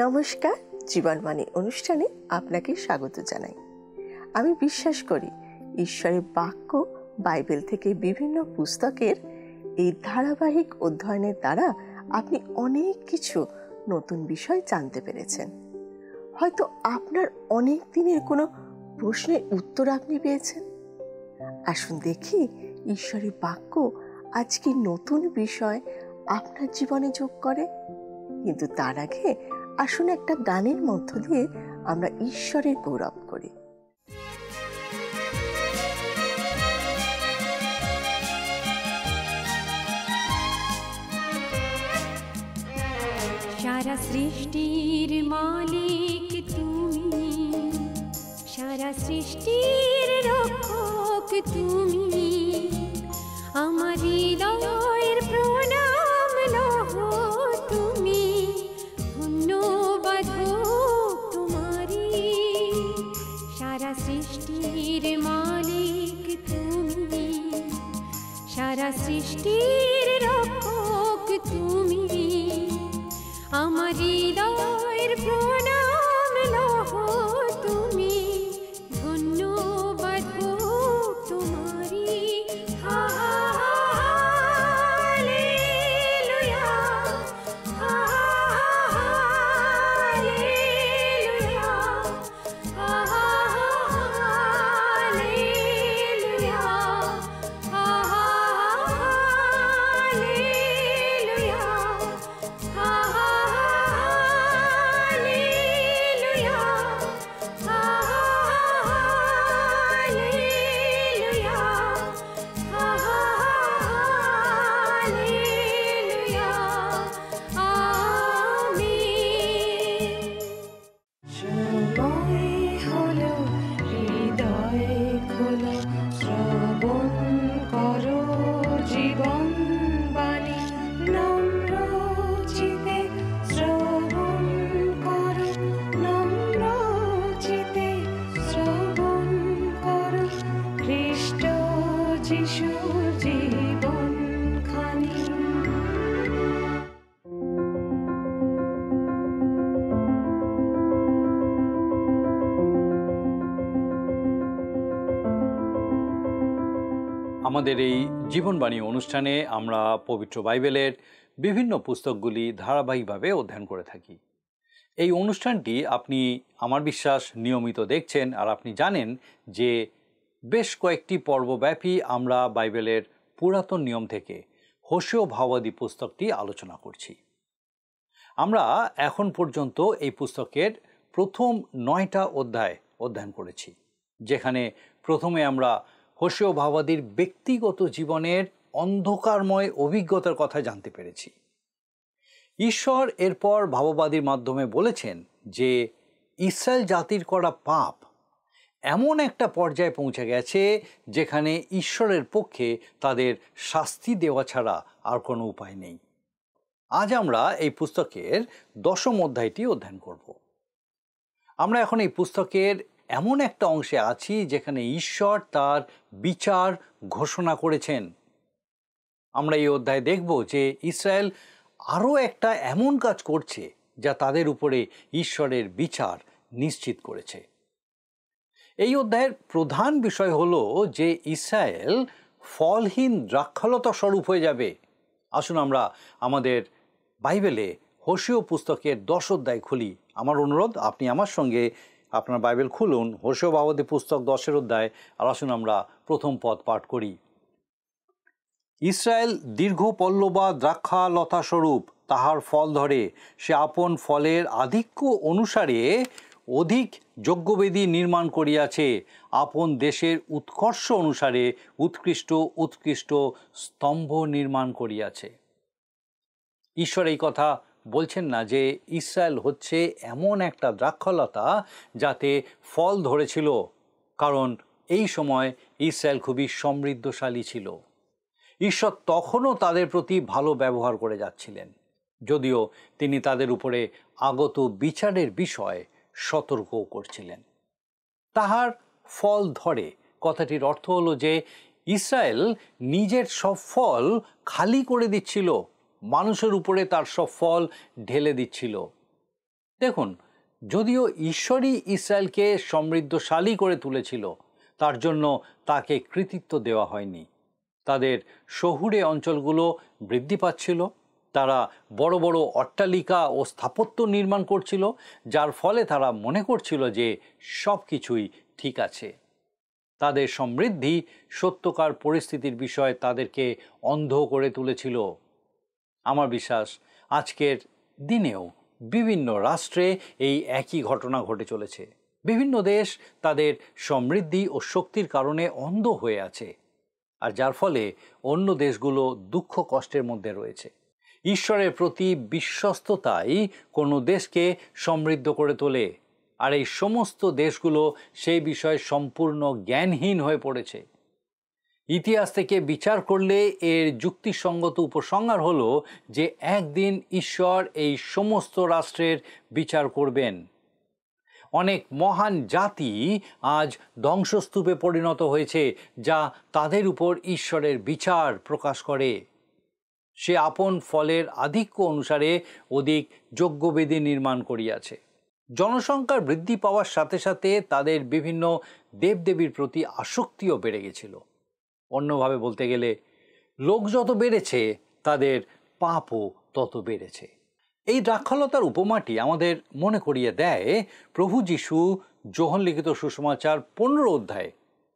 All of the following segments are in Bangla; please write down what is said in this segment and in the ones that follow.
নমস্কার, জীবনবাণী অনুষ্ঠানে আপনাকে স্বাগত জানাই। আমি বিশ্বাস করি ঈশ্বরের বাক্য বাইবেল থেকে বিভিন্ন পুস্তকের এই ধারাবাহিক অধ্যয়নের দ্বারা আপনি অনেক কিছু নতুন বিষয় জানতে পেরেছেন। হয়তো আপনার অনেক দিনের কোনো প্রশ্নের উত্তর আপনি পেয়েছেন। আসুন দেখি ঈশ্বরের বাক্য আজকে নতুন বিষয় আপনার জীবনে যোগ করে। কিন্তু তার আগে আসুন একটা গানের মধ্য দিয়ে আমরা ঈশ্বরের গৌরব করি। সারা সৃষ্টির মালিক তুমি, সারা সৃষ্টির রক্ষক তুমি, আমার হৃদয়ের প্রণাম লহ তুমি, ধন্যবাদ হোক তোমারি। সারা সৃষ্টির মালিক তুমি, সারা সৃষ্টির রক্ষক তুমি, আমার হৃদয়ের প্রণাম লহ তুমি, ধন্যবাদ হোক তোমারি। হালেলুয়া, হালেলুয়া, হালেলুয়া, আমাদের এই জীবনবাণী অনুষ্ঠানে আমরা পবিত্র বাইবেলের বিভিন্ন পুস্তকগুলি ধারাবাহিকভাবে অধ্যয়ন করে থাকি। এই অনুষ্ঠানটি আপনি আমার বিশ্বাস নিয়মিত দেখছেন, আর আপনি জানেন যে বেশ কয়েকটি পর্বব্যাপী আমরা বাইবেলের পুরাতন নিয়ম থেকে হোশেয় ভাববাদী পুস্তকটি আলোচনা করছি। আমরা এখন পর্যন্ত এই পুস্তকের প্রথম 9টা অধ্যায় অধ্যয়ন করেছি, যেখানে প্রথমে আমরা হোশেয় ভাববাদীর ব্যক্তিগত জীবনের অন্ধকারময় অভিজ্ঞতার কথা জানতে পেরেছি। ঈশ্বর এরপর ভাববাদীর মাধ্যমে বলেছেন যে ইসরায়েল জাতির করা পাপ এমন একটা পর্যায়ে পৌঁছে গেছে যেখানে ঈশ্বরের পক্ষে তাদের শাস্তি দেওয়া ছাড়া আর কোনো উপায় নেই। আজ আমরা এই পুস্তকের 10ম অধ্যায়টি অধ্যয়ন করব। আমরা এখন এই পুস্তকের এমন একটা অংশে আছি যেখানে ঈশ্বর তার বিচার ঘোষণা করেছেন। আমরা এই অধ্যায়ে দেখব যে ইসরায়েল আরও একটা এমন কাজ করছে যা তাদের উপরে ঈশ্বরের বিচার নিশ্চিত করেছে। এই অধ্যায়ের প্রধান বিষয় হলো যে ইসরায়েল ফলহীন দ্রাক্ষালতা স্বরূপ হয়ে যাবে। আসুন আমরা আমাদের বাইবেলে হোশেয় পুস্তকের 10 অধ্যায় খুলি। আমার অনুরোধ, আপনি আমার সঙ্গে আপনার বাইবেল খুলুন, হোশেয় ভাববাদী পুস্তক 10 অধ্যায়, আর আসুন আমরা প্রথম পদ পাঠ করি। ইসরায়েল দীর্ঘ পল্লবা দ্রাক্ষা লতা স্বরূপ, তাহার ফল ধরে, সে আপন ফলের আধিক্য অনুসারে অধিক যজ্ঞবেদী নির্মাণ করিয়াছে, আপন দেশের উৎকর্ষ অনুসারে উৎকৃষ্ট উৎকৃষ্ট স্তম্ভ নির্মাণ করিয়াছে। ঈশ্বর এই কথা বলছেন না যে ইসরায়েল হচ্ছে এমন একটা দ্রাক্ষালতা যাতে ফল ধরেছিল, কারণ এই সময় ইসরায়েল খুবই সমৃদ্ধশালী ছিল। ঈশ্বর তখনও তাদের প্রতি ভালো ব্যবহার করে যাচ্ছিলেন, যদিও তিনি তাদের উপরে আগত বিচারের বিষয়ে সতর্কও করছিলেন। তাহার ফল ধরে কথাটির অর্থ হলো যে ইসরায়েল নিজের সব ফল খালি করে দিচ্ছিল, মানুষের উপরে তার সব ফল ঢেলে দিচ্ছিল। দেখুন, যদিও ঈশ্বরই ইসরায়েলকে সমৃদ্ধশালী করে তুলেছিল, তার জন্য তাকে কৃতিত্ব দেওয়া হয়নি। তাদের শহুরে অঞ্চলগুলো বৃদ্ধি পাচ্ছিল, তারা বড় বড় অট্টালিকা ও স্থাপত্য নির্মাণ করছিল, যার ফলে তারা মনে করছিল যে সব কিছুই ঠিক আছে। তাদের সমৃদ্ধি সত্যকার পরিস্থিতির বিষয়ে তাদেরকে অন্ধ করে তুলেছিল। আমার বিশ্বাস আজকের দিনেও বিভিন্ন রাষ্ট্রে এই একই ঘটনা ঘটে চলেছে। বিভিন্ন দেশ তাদের সমৃদ্ধি ও শক্তির কারণে অন্ধ হয়ে আছে, আর যার ফলে অন্য দেশগুলো দুঃখ কষ্টের মধ্যে রয়েছে। ঈশ্বরের প্রতি বিশ্বস্ততাই কোনো দেশকে সমৃদ্ধ করে তোলে, আর এই সমস্ত দেশগুলো সেই বিষয়ে সম্পূর্ণ জ্ঞানহীন হয়ে পড়েছে। ইতিহাস থেকে বিচার করলে এর যুক্তিসঙ্গত উপসংহার হলো যে একদিন ঈশ্বর এই সমস্ত রাষ্ট্রের বিচার করবেন। অনেক মহান জাতি আজ ধ্বংসস্তূপে পরিণত হয়েছে, যা তাদের উপর ঈশ্বরের বিচার প্রকাশ করে। সে আপন ফলের আধিক্য অনুসারে অধিক যজ্ঞবেদী নির্মাণ করিয়াছে। জনসংখ্যার বৃদ্ধি পাওয়ার সাথে সাথে তাদের বিভিন্ন দেবদেবীর প্রতি আসক্তিও বেড়ে গেছিল। অন্যভাবে বলতে গেলে, লোক যত বেড়েছে তাদের পাপও তত বেড়েছে। এই দ্রাক্ষালতার উপমাটি আমাদের মনে করিয়ে দেয় প্রভু যীশু যোহন লিখিত সুসমাচার 15 অধ্যায়ে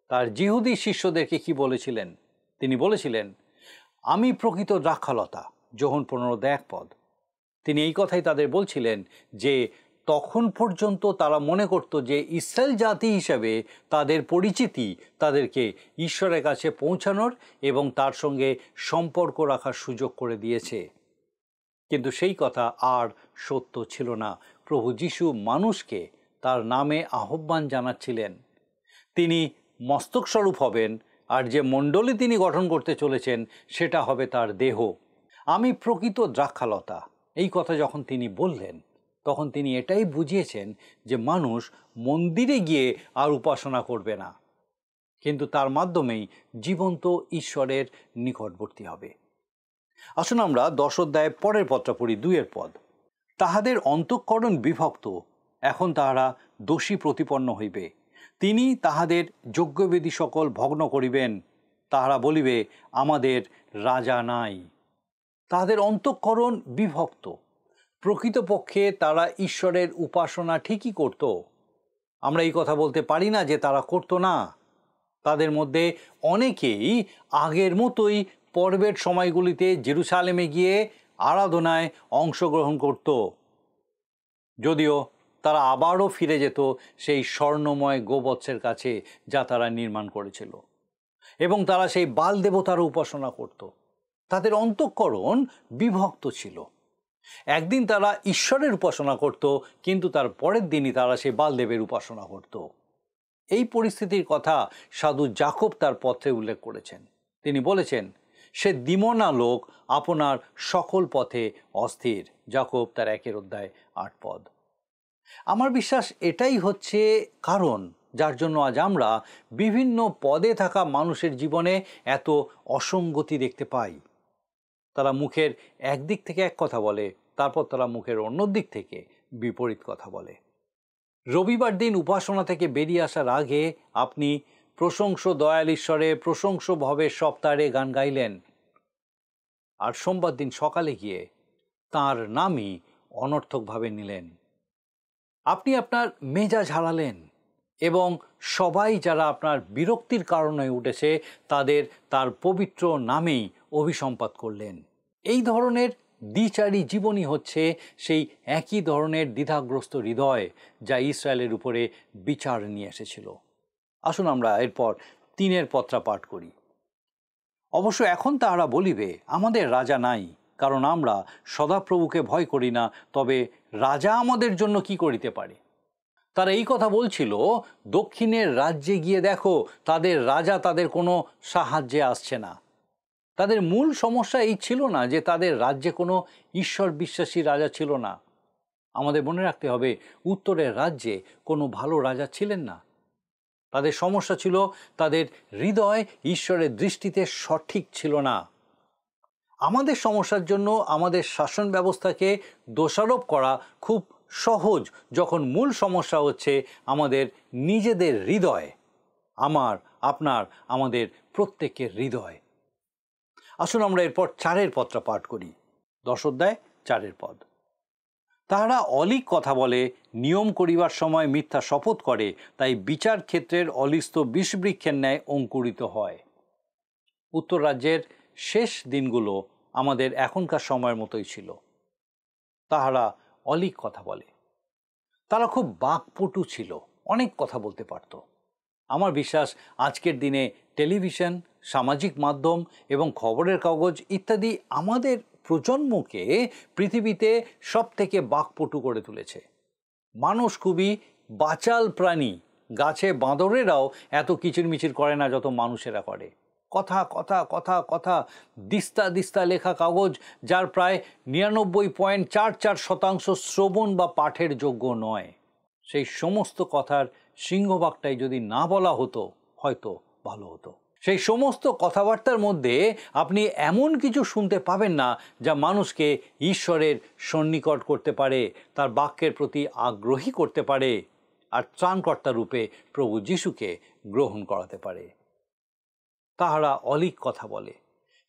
তার জিহুদি শিষ্যদেরকে কি বলেছিলেন। তিনি বলেছিলেন, আমি প্রকৃত দ্রাক্ষালতা, যোহন 15:1। তিনি এই কথাই তাদের বলছিলেন যে তখন পর্যন্ত তারা মনে করত যে ইসরায়েল জাতি হিসেবে তাদের পরিচিতি তাদেরকে ঈশ্বরের কাছে পৌঁছানোর এবং তার সঙ্গে সম্পর্ক রাখার সুযোগ করে দিয়েছে। কিন্তু সেই কথা আর সত্য ছিল না। প্রভু যীশু মানুষকে তার নামে আহ্বান জানাচ্ছিলেন। তিনি মস্তকস্বরূপ হবেন, আর যে মণ্ডলী তিনি গঠন করতে চলেছেন সেটা হবে তার দেহ। আমি প্রকৃত দ্রাক্ষালতা, এই কথা যখন তিনি বললেন তখন তিনি এটাই বুঝিয়েছেন যে মানুষ মন্দিরে গিয়ে আর উপাসনা করবে না, কিন্তু তার মাধ্যমেই জীবন্ত ঈশ্বরের নিকটবর্তী হবে। আসুন আমরা 10 অধ্যায় পরের পদটা পড়ি, 2 পদ। তাহাদের অন্তঃকরণ বিভক্ত, এখন তাহারা দোষী প্রতিপন্ন হইবে। তিনি তাহাদের যজ্ঞবেদী সকল ভগ্ন করিবেন। তাহারা বলিবে, আমাদের রাজা নাই। তাহাদের অন্তঃকরণ বিভক্ত। প্রকৃতপক্ষে তারা ঈশ্বরের উপাসনা ঠিকই করত। আমরা এই কথা বলতে পারি না যে তারা করত না। তাদের মধ্যে অনেকেই আগের মতোই পর্বের সময়গুলিতে জেরুসালেমে গিয়ে আরাধনায় অংশগ্রহণ করত, যদিও তারা আবারও ফিরে যেত সেই স্বর্ণময় গোবৎসের কাছে যা তারা নির্মাণ করেছিল, এবং তারা সেই বাল দেবতারও উপাসনা করত। তাদের অন্তঃকরণ বিভক্ত ছিল। একদিন তারা ঈশ্বরের উপাসনা করত, কিন্তু তার পরের দিনই তারা সেই বালদেবের উপাসনা করত। এই পরিস্থিতির কথা সাধু যাকব তার পত্রে উল্লেখ করেছেন। তিনি বলেছেন, সে দ্বিমনা লোক আপনার সকল পথে অস্থির। যাকব তার 1 অধ্যায় 8 পদ। আমার বিশ্বাস এটাই হচ্ছে কারণ যার জন্য আজ আমরা বিভিন্ন পদে থাকা মানুষের জীবনে এত অসঙ্গতি দেখতে পাই। তারা মুখের একদিক থেকে এক কথা বলে, তারপর তারা মুখের অন্য দিক থেকে বিপরীত কথা বলে। রবিবার দিন উপাসনা থেকে বেরিয়ে আসার আগে আপনি প্রশংস দয়াল ঈশ্বরে প্রশংস ভবে সপ্তাহে গান গাইলেন, আর সোমবার দিন সকালে গিয়ে তাঁর নামই অনর্থকভাবে নিলেন। আপনি আপনার মেজাজ হারালেন এবং সবাই যারা আপনার বিরক্তির কারণে উঠেছে তাদের তার পবিত্র নামেই অভিসম্পাত করলেন। এই ধরনের দ্বিচারী জীবনই হচ্ছে সেই একই ধরনের দ্বিধাগ্রস্ত হৃদয় যা ইসরায়েলের উপরে বিচার নিয়ে এসেছিল। আসুন আমরা এরপর 3 পদটা পাঠ করি। অবশ্য এখন তাহারা বলিবে, আমাদের রাজা নাই, কারণ আমরা সদাপ্রভুকে ভয় করি না, তবে রাজা আমাদের জন্য কি করিতে পারে। তারা এই কথা বলছিল, দক্ষিণের রাজ্যে গিয়ে দেখো তাদের রাজা তাদের কোনো সাহায্যে আসছে না। তাদের মূল সমস্যা এই ছিল না যে তাদের রাজ্যে কোনো ঈশ্বর বিশ্বাসী রাজা ছিল না। আমাদের মনে রাখতে হবে, উত্তরের রাজ্যে কোনো ভালো রাজা ছিলেন না। তাদের সমস্যা ছিল তাদের হৃদয় ঈশ্বরের দৃষ্টিতে সঠিক ছিল না। আমাদের সমস্যার জন্য আমাদের শাসন ব্যবস্থাকে দোষারোপ করা খুব সহজ, যখন মূল সমস্যা হচ্ছে আমাদের নিজেদের হৃদয়, আমার, আপনার, আমাদের প্রত্যেকের হৃদয়। আসুন আমরা এরপর 4 পদটা পাঠ করি। 10 অধ্যায় 4 পদ। তাহারা অলিক কথা বলে, নিয়ম করিবার সময় মিথ্যা শপথ করে, তাই বিচার ক্ষেত্রের অলিস্ত বিষবৃক্ষের ন্যায় অঙ্কুরিত হয়। উত্তর রাজ্যের শেষ দিনগুলো আমাদের এখনকার সময়ের মতোই ছিল। তাহারা অলিক কথা বলে, তারা খুব বাকপটু ছিল, অনেক কথা বলতে পারত। আমার বিশ্বাস আজকের দিনে টেলিভিশন, সামাজিক মাধ্যম এবং খবরের কাগজ ইত্যাদি আমাদের প্রজন্মকে পৃথিবীতে সব থেকে বাকপটু করে তুলেছে। মানুষ খুবই বাচাল প্রাণী। গাছে বাঁদরেরাও এত কিচিরমিচির করে না যত মানুষেরা করে। কথা কথা কথা কথা, দিস্তা দিস্তা লেখা কাগজ, যার প্রায় 99.44% শ্রবণ বা পাঠের যোগ্য নয়। সেই সমস্ত কথার সিংহভাগটাই যদি না বলা হতো হয়তো ভালো হতো। সেই সমস্ত কথাবার্তার মধ্যে আপনি এমন কিছু শুনতে পাবেন না যা মানুষকে ঈশ্বরের সন্নিকট করতে পারে, তার বাক্যের প্রতি আগ্রহী করতে পারে আর ত্রাণকর্তা রূপে প্রভু যিশুকে গ্রহণ করাতে পারে। তাহারা অলিক কথা বলে,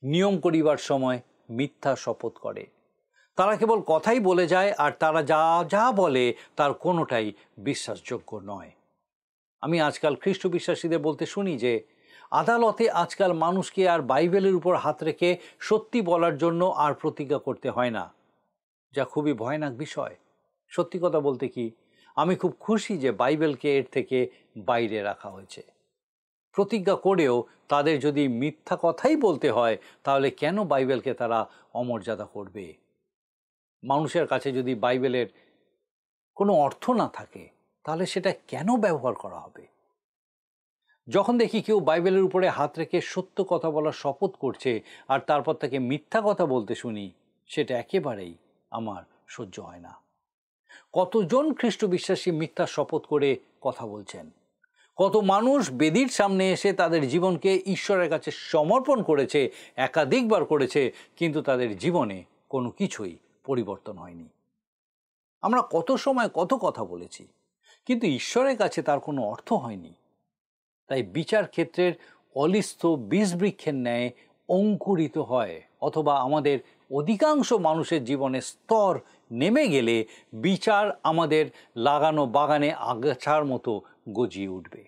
নিয়ম করিবার সময় মিথ্যা শপথ করে। তারা কেবল কথাই বলে যায়, আর তারা যা যা বলে তার কোনোটাই বিশ্বাসযোগ্য নয়। আমি আজকাল খ্রিস্ট বিশ্বাসীদের বলতে শুনি যে আদালতে আজকাল মানুষকে আর বাইবেলের উপর হাত রেখে সত্যি বলার জন্য আর প্রতিজ্ঞা করতে হয় না, যা খুবই ভয়ানক বিষয়। সত্যি কথা বলতে কি, আমি খুব খুশি যে বাইবেলকে এর থেকে বাইরে রাখা হয়েছে। প্রতিজ্ঞা করেও তাদের যদি মিথ্যা কথাই বলতে হয়, তাহলে কেন বাইবেলকে তারা অমর্যাদা করবে? মানুষের কাছে যদি বাইবেলের কোনো অর্থ না থাকে, তাহলে সেটা কেন ব্যবহার করা হবে? যখন দেখি কেউ বাইবেলের উপরে হাত রেখে সত্য কথা বলার শপথ করছে আর তারপর তাকে মিথ্যা কথা বলতে শুনি, সেটা একেবারেই আমার সহ্য হয় না। কতজন খ্রিস্ট বিশ্বাসী মিথ্যা শপথ করে কথা বলছেন? কত মানুষ বেদির সামনে এসে তাদের জীবনকে ঈশ্বরের কাছে সমর্পণ করেছে, একাধিকবার করেছে, কিন্তু তাদের জীবনে কোনো কিছুই পরিবর্তন হয়নি। আমরা কত সময় কত কথা বলেছি, কিন্তু ঈশ্বরের কাছে তার কোনো অর্থ হয়নি। তাই বিচার ক্ষেত্রের অলিস্থ বীজবৃক্ষের ন্যায় অঙ্কুরিত হয়, অথবা আমাদের অধিকাংশ মানুষের জীবনে স্তর নেমে গেলে বিচার আমাদের লাগানো বাগানে আগাছার মতো গজিয়ে উঠবে।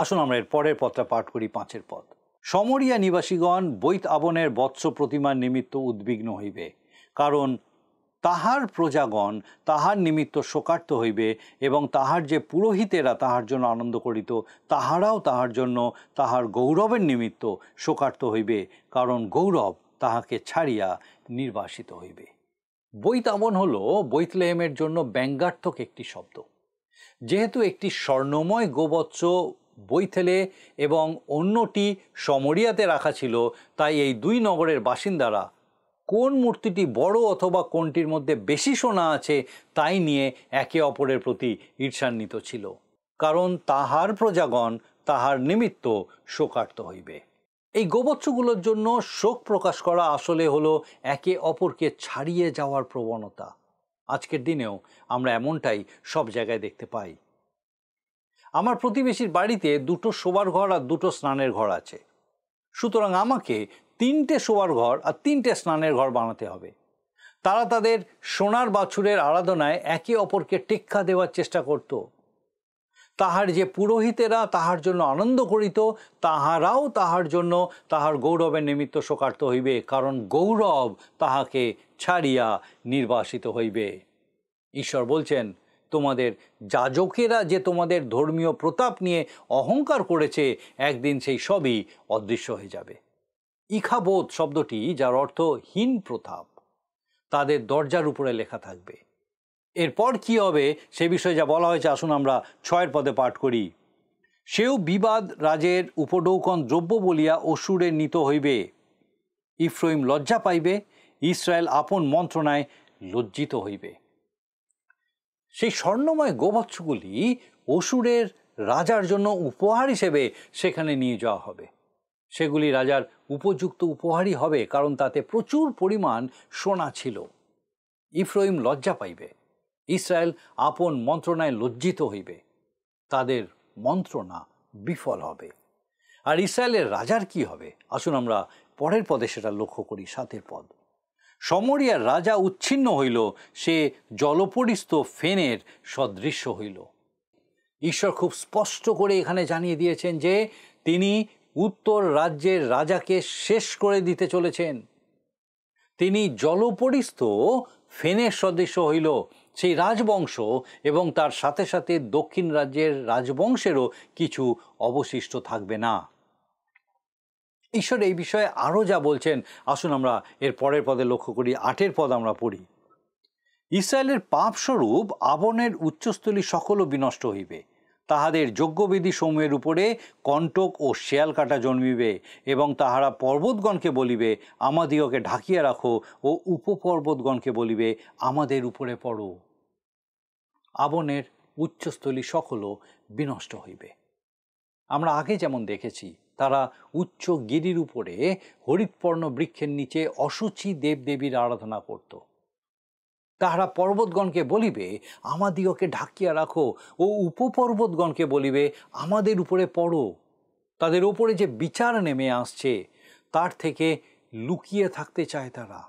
আসুন আমরা এর পরের পদটা পাঠ করি, 5 পদ। সমরিয়া নিবাসীগণ বৈত আবনের বৎস প্রতিমার নিমিত্ত উদ্বিগ্ন হইবে, কারণ তাহার প্রজাগণ তাহার নিমিত্ত শোকার্ত হইবে, এবং তাহার যে পুরোহিতেরা তাহার জন্য আনন্দ করিত, তাহারাও তাহার জন্য তাহার গৌরবের নিমিত্ত শোকার্ত হইবে, কারণ গৌরব তাহাকে ছাড়িয়া নির্বাসিত হইবে। বৈতাবন হল বৈতলেহেমের জন্য ব্যঙ্গাত্মক একটি শব্দ। যেহেতু একটি স্বর্ণময় গোবৎস বৈথেলে এবং অন্যটি সমরিয়াতে রাখা ছিল, তাই এই দুই নগরের বাসিন্দারা কোন মূর্তিটি বড় অথবা কোনটির মধ্যে বেশি সোনা আছে তাই নিয়ে একে অপরের প্রতি ঈর্ষান্বিত ছিল, কারণ তাহার প্রজাগণ তাহার নিমিত্ত শোকার্ত হইবে। এই গোবৎসগুলোর জন্য শোক প্রকাশ করা আসলে হলো একে অপরকে ছাড়িয়ে যাওয়ার প্রবণতা। আজকের দিনেও আমরা এমনটাই সব জায়গায় দেখতে পাই। আমার প্রতিবেশীর বাড়িতে 2টো শোবার ঘর আর 2টো স্নানের ঘর আছে, সুতরাং আমাকে 3টে শোবার ঘর আর 3টে স্নানের ঘর বানাতে হবে। তারা তাদের সোনার বাছুরের আরাধনায় একে অপরকে টেক্কা দেওয়ার চেষ্টা করত। তাহার যে পুরোহিতেরা তাহার জন্য আনন্দ করিত, তাহারাও তাহার জন্য তাহার গৌরবের নিমিত্ত শোকার্ত হইবে, কারণ গৌরব তাহাকে ছাড়িয়া নির্বাসিত হইবে। ঈশ্বর বলছেন, তোমাদের যাজকেরা যে তোমাদের ধর্মীয় প্রতাপ নিয়ে অহংকার করেছে, একদিন সেই সবই অদৃশ্য হয়ে যাবে। ইখাবোধ শব্দটি, যার অর্থ হীন প্রতাপ, তাদের দরজার উপরে লেখা থাকবে। এরপর কি হবে সে বিষয়ে যা বলা হয়েছে, আসুন আমরা 6 পদে পাঠ করি। সেও বিবাদ রাজের উপডৌকন দ্রব্য বলিয়া অসুরে নীত হইবে, ইফ্রাইম লজ্জা পাইবে, ইসরায়েল আপন মন্ত্রণায় লজ্জিত হইবে। সেই স্বর্ণময় গোবৎসগুলি অসুরের রাজার জন্য উপহার হিসেবে সেখানে নিয়ে যাওয়া হবে। সেগুলি রাজার উপযুক্ত উপহারই হবে, কারণ তাতে প্রচুর পরিমাণ সোনা ছিল। ইফ্রাইম লজ্জা পাইবে, ইসরায়েল আপন মন্ত্রণায় লজ্জিত হইবে, তাদের মন্ত্রণা বিফল হবে। আর ইসরায়েলের রাজার কি হবে? আসুন আমরা পরের পদে সেটা লক্ষ্য করি। 7 পদ। সমরিয়ার রাজা উচ্ছিন্ন হইল, সে জলপরিস্থ ফেনের সদৃশ্য হইল। ঈশ্বর খুব স্পষ্ট করে এখানে জানিয়ে দিয়েছেন যে তিনি উত্তর রাজ্যের রাজাকে শেষ করে দিতে চলেছেন। তিনি জলপরিস্থ ফেনের সদৃশ্য হইল, সেই রাজবংশ এবং তার সাথে সাথে দক্ষিণ রাজ্যের রাজবংশেরও কিছু অবশিষ্ট থাকবে না। ঈশ্বর এই বিষয়ে আরও যা বলছেন, আসুন আমরা এর পরের পদে লক্ষ্য করি। 8 পদ আমরা পড়ি। ইসরায়েলের পাপস্বরূপ আবনের উচ্চস্থলী সকলও বিনষ্ট হইবে, তাহাদের যজ্ঞবেদী সমূহের উপরে কণ্টক ও শেয়াল কাটা জন্মিবে, এবং তাহারা পর্বতগণকে বলিবে, আমাদিগকে ঢাকিয়া রাখো, ও উপপর্বতগণকে বলিবে, আমাদের উপরে পড়ো। আবনের উচ্চস্থলী সকলও বিনষ্ট হইবে। আমরা আগে যেমন দেখেছি, তারা উচ্চ গিরির উপরে হরিৎপর্ণ বৃক্ষের নিচে অসুচি দেবদেবীর আরাধনা করত। তাহারা পর্বতগণকে বলিবে, আমাদিগকে ঢাকিয়া রাখো, ও উপপর্বতগণকে বলিবে, আমাদের উপরে পড়ো। তাদের উপরে যে বিচার নেমে আসছে তার থেকে লুকিয়ে থাকতে চায় তারা।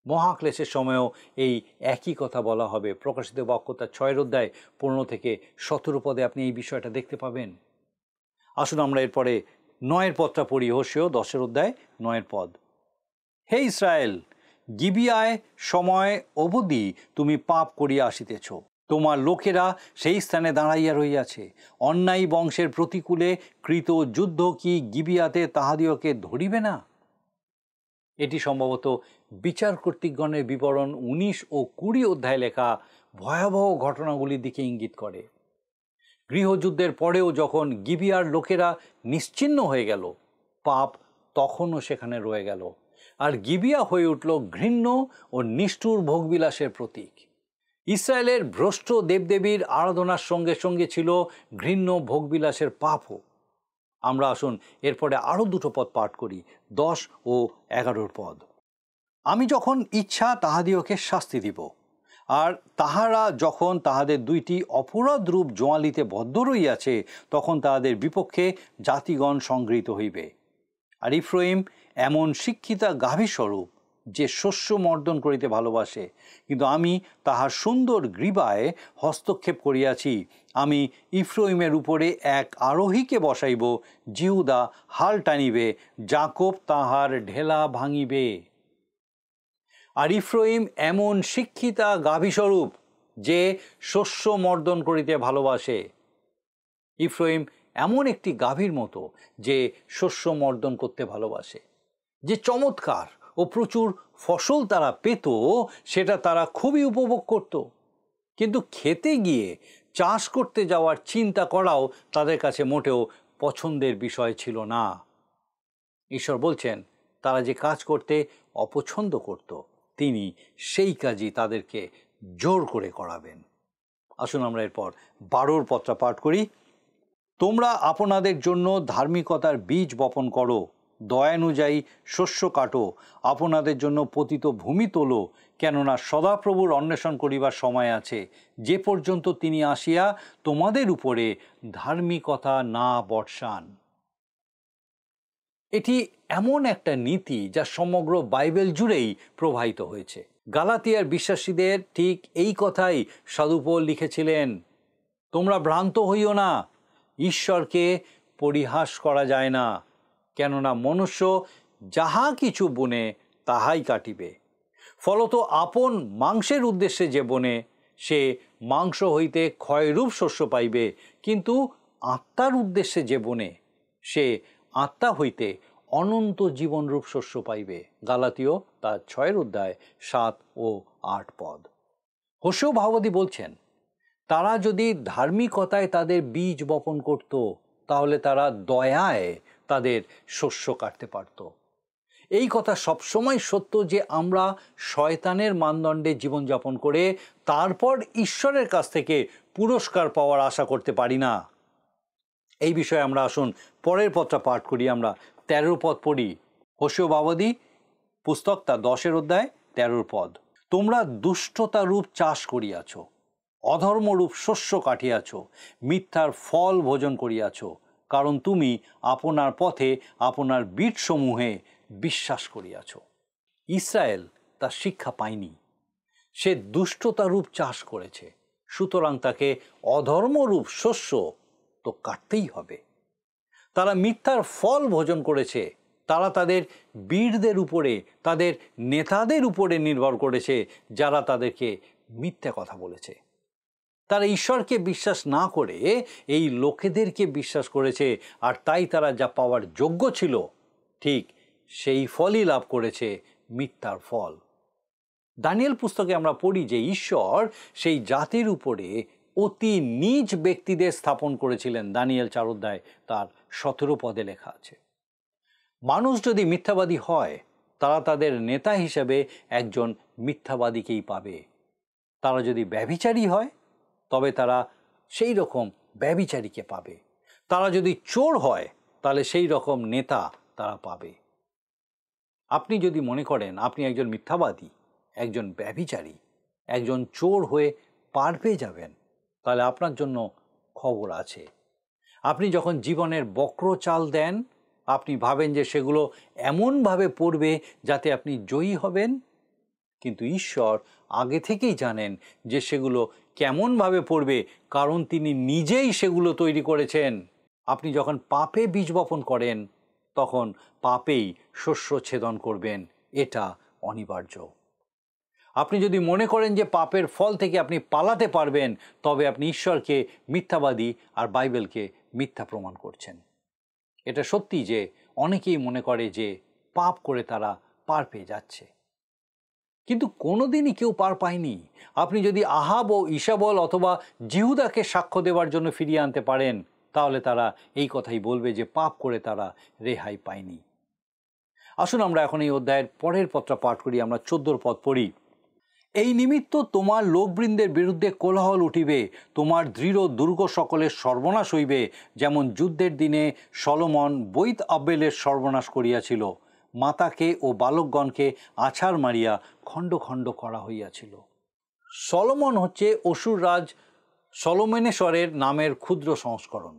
মহাক্লেশের সময়ও এই একই কথা বলা হবে। প্রকাশিত বাক্য তার 6 অধ্যায় 15 থেকে 17 পদে আপনি এই বিষয়টা দেখতে পাবেন। আসুন আমরা এরপরে 9 পদটা পড়ি। হোশেয় 10 অধ্যায় 9 পদ। হে ইসরায়েল, গিবিয়ায় সময় অবধি তুমি পাপ করিয়া আসিতেছ, তোমার লোকেরা সেই স্থানে দাঁড়াইয়া রহিয়াছে। অন্যায় বংশের প্রতিকূলে কৃত যুদ্ধ কি গিবিয়াতে তাহাদিওকে ধরিবে না? এটি সম্ভবত বিচার কর্তৃকগণের বিবরণ 19 ও 20 অধ্যায় লেখা ভয়াবহ ঘটনাগুলির দিকে ইঙ্গিত করে। গৃহযুদ্ধের পরেও যখন গিবিয়ার লোকেরা নিশ্চিহ্ন হয়ে গেল, পাপ তখনও সেখানে রয়ে গেল, আর গিবিয়া হয়ে উঠল ঘৃণ্য ও নিষ্ঠুর ভোগবিলাসের প্রতীক। ইসরায়েলের ভ্রষ্ট দেবদেবীর আরাধনার সঙ্গে সঙ্গে ছিল ঘৃণ্য ভোগবিলাসের পাপও। আমরা আসুন এরপরে আরও 2 পদ পাঠ করি, 10 ও 11 পদ। আমি যখন ইচ্ছা তাহাদিওকে শাস্তি দিব, আর তাহারা যখন তাহাদের 2টি অপরাধ রূপ জোয়ালিতে বদ্ধ রইয়াছে, তখন তাহাদের বিপক্ষে জাতিগণ সংগৃহীত হইবে। আর ইফ্রাইম এমন শিক্ষিতা গাভীস্বরূপ, যে শস্য মর্দন করিতে ভালোবাসে, কিন্তু আমি তাহার সুন্দর গ্রীবায় হস্তক্ষেপ করিয়াছি। আমি ইফ্রাইমের উপরে এক আরোহীকে বসাইব, জিহুদা হাল টানিবে, যাকোব তাহার ঢেলা ভাঙিবে। আর ইফ্রাইম এমন শিক্ষিতা গাভীস্বরূপ, যে শস্য মর্দন করিতে ভালোবাসে। ইফ্রাইম এমন একটি গাভীর মতো, যে শস্য মর্দন করতে ভালোবাসে। যে চমৎকার ও প্রচুর ফসল তারা পেত, সেটা তারা খুবই উপভোগ করত, কিন্তু খেতে গিয়ে চাষ করতে যাওয়ার চিন্তা করাও তাদের কাছে মোটেও পছন্দের বিষয় ছিল না। ঈশ্বর বলছেন, তারা যে কাজ করতে অপছন্দ করত, তিনি সেই কাজই তাদেরকে জোর করে করাবেন। আসুন আমরা এরপর 12 পদটা পাঠ করি। তোমরা আপনাদের জন্য ধার্মিকতার বীজ বপন করো, দয়ানুযায়ী শস্য কাটো, আপনাদের জন্য পতিত ভূমি তোলো, কেননা সদাপ্রভুর অন্বেষণ করিবার সময় আছে, যে পর্যন্ত তিনি আসিয়া তোমাদের উপরে ধার্মিকতা না বর্ষান। এটি এমন একটা নীতি যা সমগ্র বাইবেল জুড়েই প্রবাহিত হয়েছে। গালাতিয়ার বিশ্বাসীদের ঠিক এই কথাই সাধু পৌল লিখেছিলেন, তোমরা ভ্রান্ত হইও না, ঈশ্বরকে পরিহাস করা যায় না, কেননা মনুষ্য যাহা কিছু বুনে তাহাই কাটিবে। ফলত আপন মাংসের উদ্দেশ্যে যে বনে, সে মাংস হইতে ক্ষয়রূপ শস্য পাইবে, কিন্তু আত্মার উদ্দেশ্যে যে বনে, সে আত্মা হইতে অনন্ত জীবনরূপ শস্য পাইবে। গালাতীয় তার 6 অধ্যায় 7 ও 8 পদ। হোশেয় ভাববাদী বলছেন, তারা যদি ধার্মিকতায় তাদের বীজ বপন করত, তাহলে তারা দয়ায় তাদের শস্য কাটতে পারত। এই কথা সবসময় সত্য যে আমরা শয়তানের মানদণ্ডে জীবনযাপন করে তারপর ঈশ্বরের কাছ থেকে পুরস্কার পাওয়ার আশা করতে পারি না। এই বিষয়ে আমরা আসুন পরের পদটা পাঠ করি। আমরা 13 পদ পড়ি। হোশেয় ভাববাদী পুস্তক তার 10 অধ্যায় 13 পদ। তোমরা দুষ্টতা রূপ চাষ করিয়াছ, অধর্মরূপ শস্য কাটিয়াছ, মিথ্যার ফল ভোজন করিয়াছ, কারণ তুমি আপনার পথে আপনার বীরসমূহে বিশ্বাস করিয়াছ। ইসরায়েল তার শিক্ষা পায়নি, সে দুষ্টতারূপ চাষ করেছে, সুতরাং তাকে অধর্মরূপ শস্য তো কাটতেই হবে। তারা মিথ্যার ফল ভোজন করেছে, তারা তাদের বীরদের উপরে, তাদের নেতাদের উপরে নির্ভর করেছে যারা তাদেরকে মিথ্যা কথা বলেছে। তারা ঈশ্বরকে বিশ্বাস না করে এই লোকেদেরকে বিশ্বাস করেছে, আর তাই তারা যা পাওয়ার যোগ্য ছিল ঠিক সেই ফলই লাভ করেছে, মিথ্যার ফল। দানিয়েল পুস্তকে আমরা পড়ি যে ঈশ্বর সেই জাতির উপরে অতি নীচ ব্যক্তিদের স্থাপন করেছিলেন। দানিয়েল 4 অধ্যায় তার 17 পদে লেখা আছে। মানুষ যদি মিথ্যাবাদী হয়, তারা তাদের নেতা হিসেবে একজন মিথ্যাবাদীকেই পাবে। তারা যদি ব্যভিচারী হয়, তবে তারা সেই রকম ব্যভিচারীকে পাবে। তারা যদি চোর হয়, তাহলে সেই রকম নেতা তারা পাবে। আপনি যদি মনে করেন আপনি একজন মিথ্যাবাদী, একজন ব্যভিচারী, একজন চোর হয়ে পার পেয়ে যাবেন, তাহলে আপনার জন্য খবর আছে। আপনি যখন জীবনের বক্র চাল দেন, আপনি ভাবেন যে সেগুলো এমনভাবে পড়বে যাতে আপনি জয়ী হবেন, কিন্তু ঈশ্বর আগে থেকেই জানেন যে সেগুলো কেমনভাবে পড়বে, কারণ তিনি নিজেই সেগুলো তৈরি করেছেন। আপনি যখন পাপে বীজ বপন করেন, তখন পাপেই শস্য ছেদন করবেন, এটা অনিবার্য। আপনি যদি মনে করেন যে পাপের ফল থেকে আপনি পালাতে পারবেন, তবে আপনি ঈশ্বরকে মিথ্যাবাদী আর বাইবেলকে মিথ্যা প্রমাণ করছেন। এটা সত্যি যে অনেকেই মনে করে যে পাপ করে তারা পার পেয়ে যাচ্ছে, কিন্তু কোনোদিনই কেউ পার পায়নি। আপনি যদি আহাব ও ইসাবল অথবা জিহুদাকে সাক্ষ্য দেওয়ার জন্য ফিরিয়ে আনতে পারেন, তাহলে তারা এই কথাই বলবে যে পাপ করে তারা রেহাই পায়নি। আসুন আমরা এখন এই অধ্যায়ের পরের পদটা পাঠ করি। আমরা 14 পদ পড়ি। এই নিমিত্ত তোমার লোকবৃন্দের বিরুদ্ধে কোলাহল উঠিবে, তোমার দৃঢ় দুর্গ সকলের সর্বনাশ হইবে, যেমন যুদ্ধের দিনে সলোমন বৈত আব্বেলের সর্বনাশ করিয়াছিল। মাতাকে ও বালকগণকে আছাড় মারিয়া খণ্ড খণ্ড করা হইয়াছিল। সলোমন হচ্ছে অসুর রাজ সলোমেনেশ্বরের নামের ক্ষুদ্র সংস্করণ।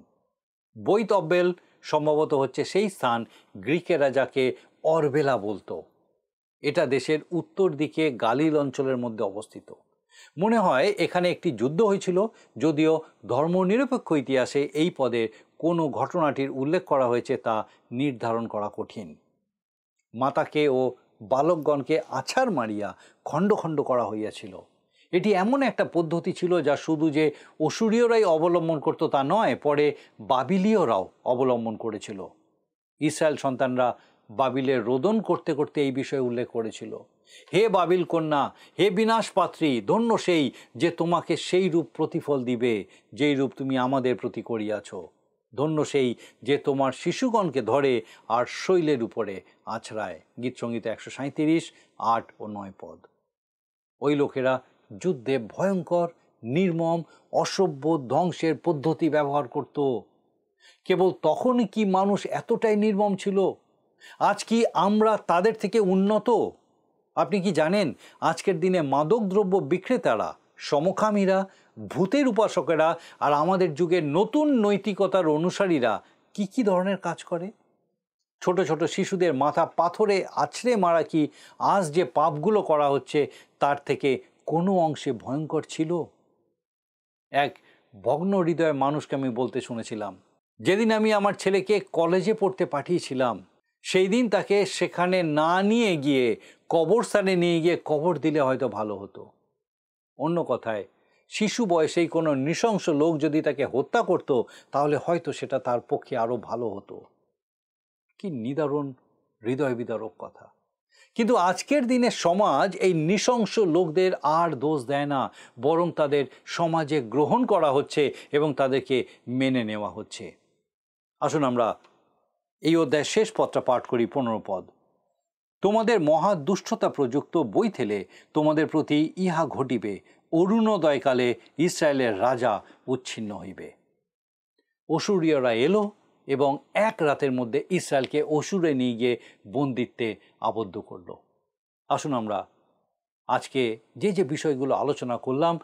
বৈত আব্বেল সম্ভবত হচ্ছে সেই স্থান গ্রিকেরা যাকে অরবেলা বলতো। এটা দেশের উত্তর দিকে গালিল অঞ্চলের মধ্যে অবস্থিত। মনে হয় এখানে একটি যুদ্ধ হয়েছিল, যদিও ধর্মনিরপেক্ষ ইতিহাসে এই পদে কোনো ঘটনাটির উল্লেখ করা হয়েছে তা নির্ধারণ করা কঠিন। মাতাকে ও বালকগণকে আছাড় মারিয়া খণ্ড খণ্ড করা হইয়াছিল। এটি এমন একটা পদ্ধতি ছিল যা শুধু যে অসুরীয়রাই অবলম্বন করত তা নয়, পরে বাবিলীয়রাও অবলম্বন করেছিল। ইসরায়েল সন্তানরা বাবিলের রোদন করতে করতে এই বিষয়ে উল্লেখ করেছিল। হে বাবিল কন্যা, হে বিনাশপাত্রী, ধন্য সেই যে তোমাকে সেই রূপ প্রতিফল দিবে যেই রূপ তুমি আমাদের প্রতি করিয়াছ। ধন্য সেই যে তোমার শিশুগণকে ধরে আর শৈলের উপরে আছড়ায়। গীতসংহিতা 137, 8 ও 9 পদ। ওই লোকেরা যুদ্ধে ভয়ঙ্কর, নির্মম, অসভ্য ধ্বংসের পদ্ধতি ব্যবহার করত। কেবল তখনই কি মানুষ এতটাই নির্মম ছিল? আজ কি আমরা তাদের থেকে উন্নত? আপনি কি জানেন আজকের দিনে মাদকদ্রব্য বিক্রেতারা, সমকামীরা, ভূতের উপাসকেরা আর আমাদের যুগের নতুন নৈতিকতার অনুসারীরা কি কি ধরনের কাজ করে? ছোট ছোট শিশুদের মাথা পাথরে আছড়ে মারা কি আজ যে পাপগুলো করা হচ্ছে তার থেকে কোনো অংশে ভয়ঙ্কর ছিল? এক ভগ্ন হৃদয় মানুষকে আমি বলতে শুনেছিলাম, যেদিন আমি আমার ছেলেকে কলেজে পড়তে পাঠিয়েছিলাম, সেই দিন তাকে সেখানে না নিয়ে গিয়ে কবরস্থানে নিয়ে গিয়ে কবর দিলে হয়তো ভালো হতো। অন্য কথায়, শিশু বয়সেই কোনো নৃশংস লোক যদি তাকে হত্যা করত, তাহলে হয়তো সেটা তার পক্ষে আরও ভালো হতো। কি নিদারুণ হৃদয় বিদারক কথা। কিন্তু আজকের দিনে সমাজ এই নৃশংস লোকদের আর দোষ দেয় না, বরং তাদের সমাজে গ্রহণ করা হচ্ছে এবং তাদেরকে মেনে নেওয়া হচ্ছে। আসুন আমরা এই অধ্যায়ের শেষ পদটা পাঠ করি, 15 পদ। তোমাদের মহা দুষ্টতা প্রযুক্ত বইথেলে তোমাদের প্রতি ইহা ঘটিবে, অরুণোদয়কালে ইসরায়েলের রাজা উচ্ছিন্ন হইবে। অসুরীয়রা এলো এবং এক রাতের মধ্যে ইসরায়েলকে অসুরে নিয়ে গিয়ে বন্দিত্বে আবদ্ধ করল। আসুন আমরা আজকে যে যে বিষয়গুলো আলোচনা করলাম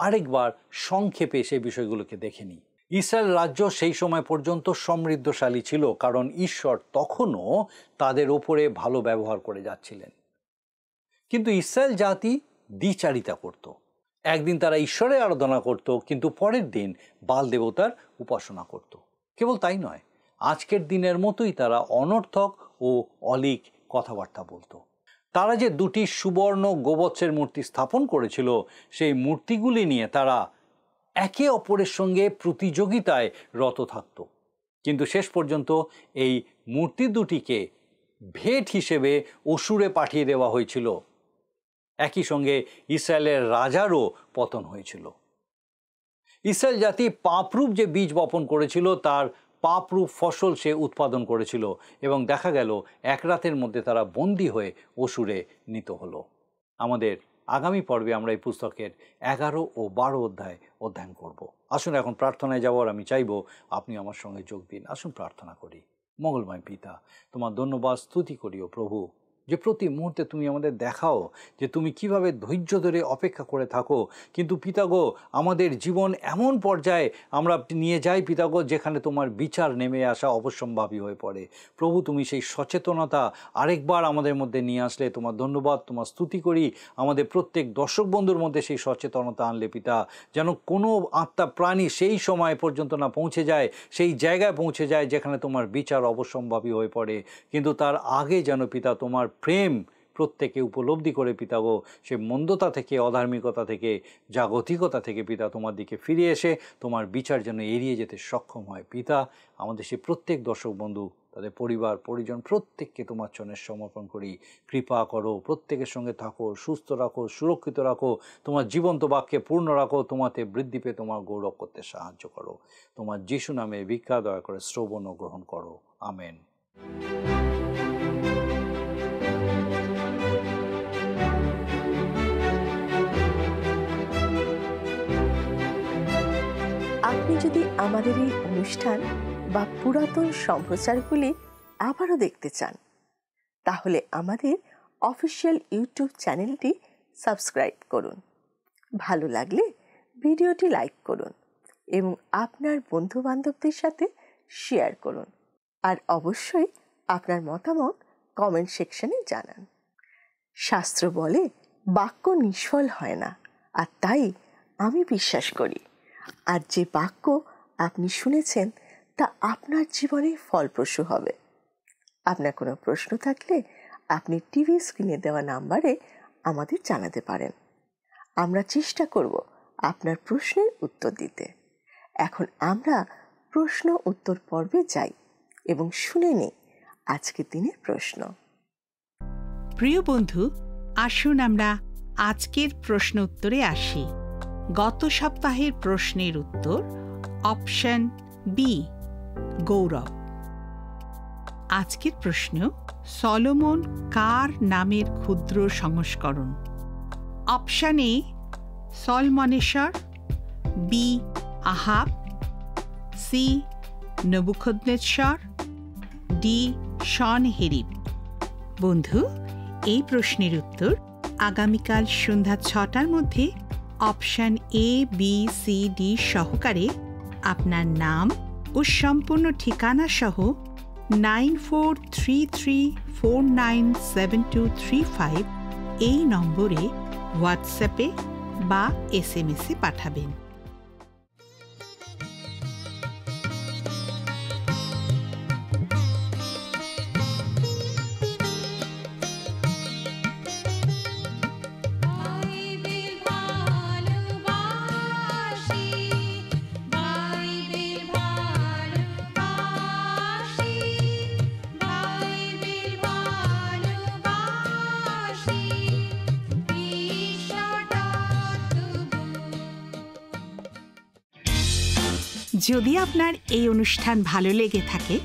আরেকবার সংক্ষেপে সেই বিষয়গুলোকে দেখে নিই। ইসরায়েল রাজ্য সেই সময় পর্যন্ত সমৃদ্ধশালী ছিল, কারণ ঈশ্বর তখনও তাদের ওপরে ভালো ব্যবহার করে যাচ্ছিলেন। কিন্তু ইসরায়েল জাতি দ্বিচারিতা করত। একদিন তারা ঈশ্বরের আরাধনা করত, কিন্তু পরের দিন বাল দেবতার উপাসনা করত। কেবল তাই নয়, আজকের দিনের মতোই তারা অনর্থক ও অলিক কথাবার্তা বলতো। তারা যে দুটি সুবর্ণ গোবৎসের মূর্তি স্থাপন করেছিল, সেই মূর্তিগুলি নিয়ে তারা একে অপরের সঙ্গে প্রতিযোগিতায় রত থাকত। কিন্তু শেষ পর্যন্ত এই মূর্তি দুটিকে ভেট হিসেবে অসুরে পাঠিয়ে দেওয়া হয়েছিল। একই সঙ্গে ইসরায়েলের রাজারও পতন হয়েছিল। ইসরায়েল জাতি পাপরূপ যে বীজ বপন করেছিল, তার পাপরূপ ফসল সে উৎপাদন করেছিল, এবং দেখা গেল এক রাতের মধ্যে তারা বন্দী হয়ে অসুরে নিত হলো। আমাদের আগামী পর্বে আমরা এই পুস্তকের 11 ও 12 অধ্যায় অধ্যয়ন করব। আসুন এখন প্রার্থনায় যাওয়ার আমি চাইব আপনি আমার সঙ্গে যোগ দিন। আসুন প্রার্থনা করি। মঙ্গলময় পিতা, তোমার ধন্যবাদ স্তুতি করি ও প্রভু, যে প্রতি মুহূর্তে তুমি আমাদের দেখাও যে তুমি কিভাবে ধৈর্য ধরে অপেক্ষা করে থাকো। কিন্তু পিতাগো, আমাদের জীবন এমন পর্যায়ে আমরা নিয়ে যাই পিতাগো, যেখানে তোমার বিচার নেমে আসা অবশ্যম্ভাবী হয়ে পড়ে। প্রভু, তুমি সেই সচেতনতা আরেকবার আমাদের মধ্যে নিয়ে আসলে তোমার ধন্যবাদ, তোমার স্তুতি করি। আমাদের প্রত্যেক দর্শক বন্ধুর মধ্যে সেই সচেতনতা আনলে পিতা, যেন কোনো আত্মা প্রাণী সেই সময় পর্যন্ত না পৌঁছে যায়, সেই জায়গায় পৌঁছে যায় যেখানে তোমার বিচার অবশ্যম্ভাবী হয়ে পড়ে। কিন্তু তার আগে যেন পিতা তোমার প্রেম প্রত্যেকে উপলব্ধি করে পিতাগো, সে মন্দতা থেকে, অধার্মিকতা থেকে, জাগতিকতা থেকে পিতা তোমার দিকে ফিরে এসে তোমার বিচার যেন এড়িয়ে যেতে সক্ষম হয়। পিতা, আমাদের সে প্রত্যেক দর্শক বন্ধু, তাদের পরিবার পরিজন প্রত্যেককে তোমার চরণে সমর্পণ করি। কৃপা করো, প্রত্যেকের সঙ্গে থাকো, সুস্থ রাখো, সুরক্ষিত রাখো, তোমার জীবন্ত বাক্যে পূর্ণ রাখো, তোমাতে বৃদ্ধি পেয়ে তোমার গৌরব করতে সাহায্য করো। তোমার যিশু নামে ভিক্ষা দয়া করে শ্রবণ ও গ্রহণ করো। আমেন। আপনি যদি আমাদের এই অনুষ্ঠান বা পুরাতন সম্প্রচারগুলি আবারও দেখতে চান, তাহলে আমাদের অফিসিয়াল ইউটিউব চ্যানেলটি সাবস্ক্রাইব করুন। ভালো লাগলে ভিডিওটি লাইক করুন এবং আপনার বন্ধুবান্ধবদের সাথে শেয়ার করুন। আর অবশ্যই আপনার মতামত কমেন্ট সেকশনে জানান। শাস্ত্র বলে বাক্য নিষ্ফল হয় না, আর তাই আমি বিশ্বাস করি আর যে বাক্য আপনি শুনেছেন তা আপনার জীবনে ফলপ্রসূ হবে। আপনার কোনো প্রশ্ন থাকলে আপনি টিভি স্ক্রিনে দেওয়া নাম্বারে আমাদের জানাতে পারেন। আমরা চেষ্টা করব আপনার প্রশ্নের উত্তর দিতে। এখন আমরা প্রশ্ন উত্তর পর্বে যাই এবং শুনে নিই আজকের দিনের প্রশ্ন। প্রিয় বন্ধু, আসুন আমরা আজকের প্রশ্ন উত্তরে আসি। গত সপ্তাহের প্রশ্নের উত্তর অপশন বি, গৌরব। আজকের প্রশ্ন, সলোমন কার নামের ক্ষুদ্র সংস্করণ? Option A Shalmaneser, B Ahab, C Nebuchadnezzar, D Sennacherib. বন্ধু, এই প্রশ্নের উত্তর আগামীকাল সন্ধ্যা 6টার মধ্যে option A, B, C, D সহকারে আপনার নাম ও সম্পূর্ণ ঠিকানা সহ 9433497235 এই নম্বরে হোয়াটসঅ্যাপে বা SMS-এ পাঠাবেন। যদি আপনার এই অনুষ্ঠান ভালো লেগে থাকে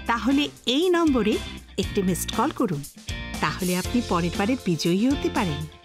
তাহলে এই নম্বরে একটি মিসড কল করুন। তাহলে আপনি পরের বারে বিজয়ী হতে পারেন।